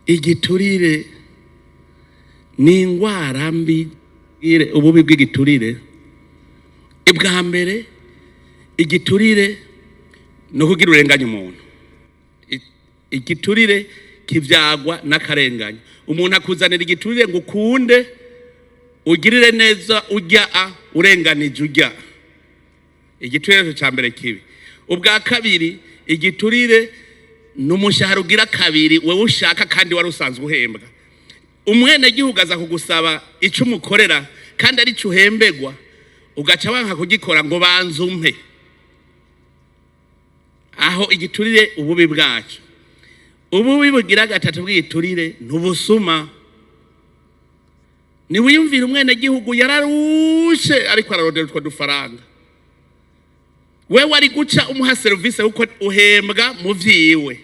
igiturire ni ingwara mbi. Ububi bw'igiturire, ibwa mbere igiturire no kugira urenganya umuntu. Igiturire kivyagwa n'akarenganya. Umuntu akuzanira igiturire ngo ukunde ugirire neza ujya urenganije ujya. Igiturire cyo cyambere kibi. Ubwa kabiri igiturire n'umushahara ugira kabiri wewe ushaka kandi wari usanzwe uhembwa. Umwene gihugu aza kugusaba icyo umukorera kandi ari cyo uhembegwa ugaca wanka kugikora ngo banzumpe. Aho igiturire ububi bwacu. Ububi bugira gatatu bw'igiturire n'ubusuma. Ni wiyumvira umwene gihugu yararushe ariko ararondera utwo dufaranga. Wewe ari guca umuha service uko uhembwa mu vyiwe.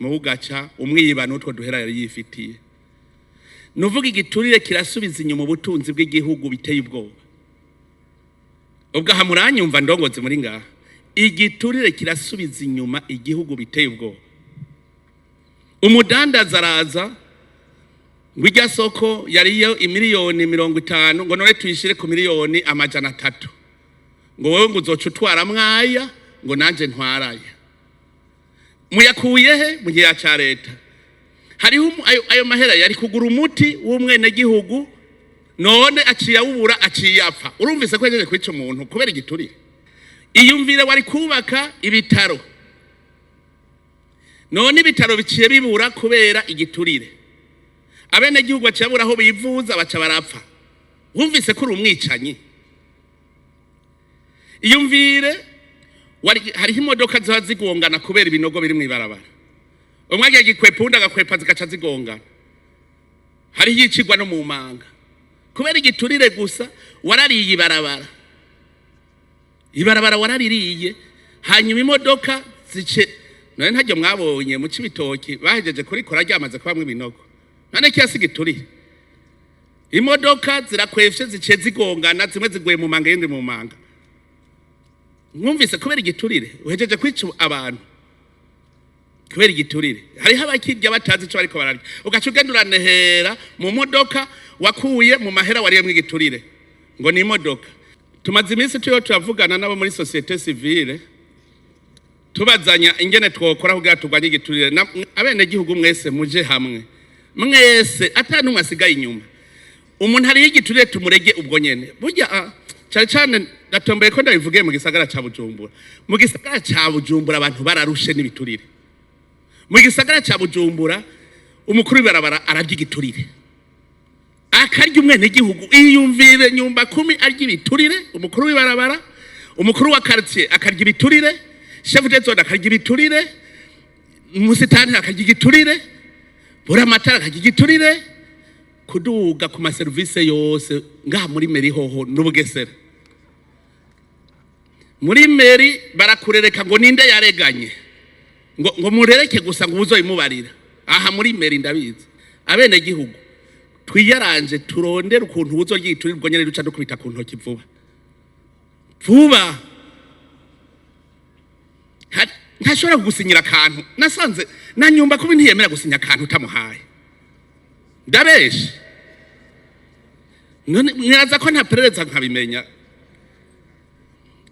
Mu ugaca umwiba n'utwo duhera yari yifitiye. Nuvuga igiturire kirasubiza inyuma ubutunzi bw'igihugu biteye ubwoba. Ubwo hamuranyumva ndongoze muri ngaha. Igiturire kirasubiza inyuma igihugu biteye ubwoba. Umudandaza araza ngo irya soko yariyo imiliyoni 50 ngo none tuyishire ku miliyoni 300. Ngo wewe ngo uzoca utwara mwaya ngo nanje ntwaraya. Muyakuye he mu gihe cya leta? Hariho ayo mahera yari kugura umuti w'umwene gihugu none aciye ubura aciye apfa. Urumvise ko yaje kwica umuntu kubera igiturire. Iyumvire wari kubaka ibitaro none ibitaro biciye bibura kubera igiturire. Abene gihugu baciye bura aho bivuza baca barapfa. Wumvise ko uri umwicanyi. Iyumvire hari imodoka ziba zigongana kubera ibinogo biri mu ibarabara. Umwe agiye gikwepa undi agakwepa zikaca zigongana. Hari yicigwa no mu manga kubera igiturire gusa. Warariye ibarabara, ibarabara waraririye, hanyuma imodoka zice none ntajye mwabonye mu Cibitoki bahejeje kurikora ryamaze kubamwe ibinogo. None kiyasi igiturire. Imodoka zirakwefye zice zigongana, zimwe ziguye mu manga yindi mu manga. Mwumvise kubera igiturire uhejeje kwica abantu kubera igiturire. Hariho abakirya batazi icyo bariko bararya ugaca ugenda uranehera mu modoka wakuye mu mahera wariye mu igiturire ngo ni imodoka. Tumaze iminsi turavugana nabo muri societe civile tubazanya ingene twokora kugira turwanye igiturire. Abene gihugu mwese muje hamwe, mwese atanumwe asigaye inyuma. Umuntu hari igiturire tumurege ubwo nyene. Burya cyane ndatomboye ko ndabivugiye mu gisagara ca Bujumbura. Mu gisagara ca Bujumbura abantu bararushe n'ibiturire. Mu gisagara ca Bujumbura umukuru w'ibarabara ararya igiturire. Akarya umwene gihugu iyumvire nyumba 10 arya ibiturire. Umukuru w'ibarabara, umukuru wa quartier akarya ibiturire, chef de zone akarya ibiturire, umusitani akarya igiturire, buramatara akarya igiturire, kuduga ku ma service yose ngaha muri meri hoho n'ubugesera. Muri meri barakurereka ngo ninde yareganye ngo murereke gusa ngo uzoyimubarira. Aha muri meri ndabizi abene gihugu twiyaranje turondera ukuntu uzoyiturira ubwo nyene duca dukubita ku ntoki vuba. Ntashobora gusinyira akantu nasanze na nyumba kubi ntiyemera gusinya akantu utamuhaye. Ndabeshe none niraza ko nta perereza nkabimenya.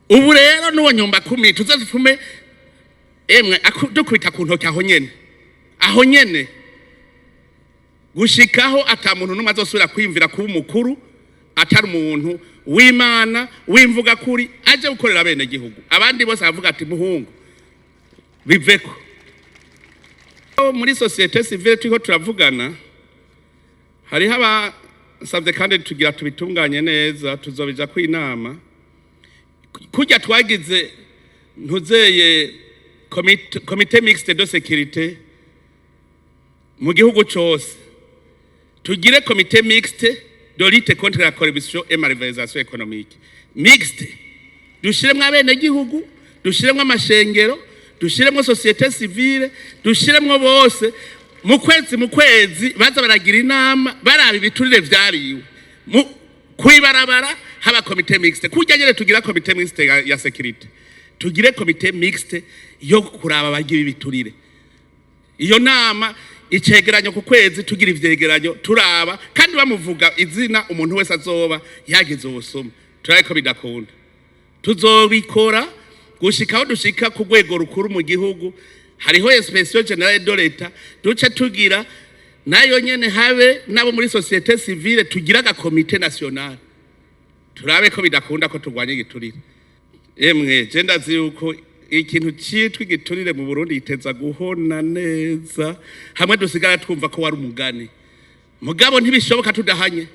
Ubu rero n'uwo nyumba 10 tuzazifume emwe dukubita ku ntoki aho nyene gushikaho ata muntu numwe azosubira kwimvira kuba umukuru atari umuntu w'Imana wimvuga kuri aje gukorera bene gihugu. Abandi bose bavuga ati muhungu biveko. Muri societe civile turiko turavugana hariho abasabye kandi tugira tubitunganye neza tuzobija ku inama kujya twagize ntuzeye comité mixte de sécurité mu gihugu cyose. Tugire comité mixte de lutte contre la corruption et malversation économique mixte. Dushiremwe abene gihugu, dushiremwe amashengero, dushiremwe societe civile, dushiremwe bose mu kwezi baza baragira inama baraba ibiturire vyariwe kwibarabara haba comité mixte. Kujya nyene tugira comité mixte ya sécurité, tugire comité mixte yo kuraba bagira ibiturire. Iyo nama icegeranyo ku kwezi tugira ivyegeranyo turaba kandi bamuvuga izina umuntu wese azoba yagize ubusuma turabe ko bidakunda tuzobikora gushikaho dushika ku rwego rukuru mu gihugu hariho inspection generale de l'Etat duce tugira nayo nyene habe nabo muri societe civile tugira ga comité national turabe ko bidakunda ko turwanya igiturire emwe je ndazi yuko ikintu cyitwa igiturire mu Burundi iteza guhona neza hamwe dusigara twumva ko wari umugani mugabo ntibishoboka tudahanye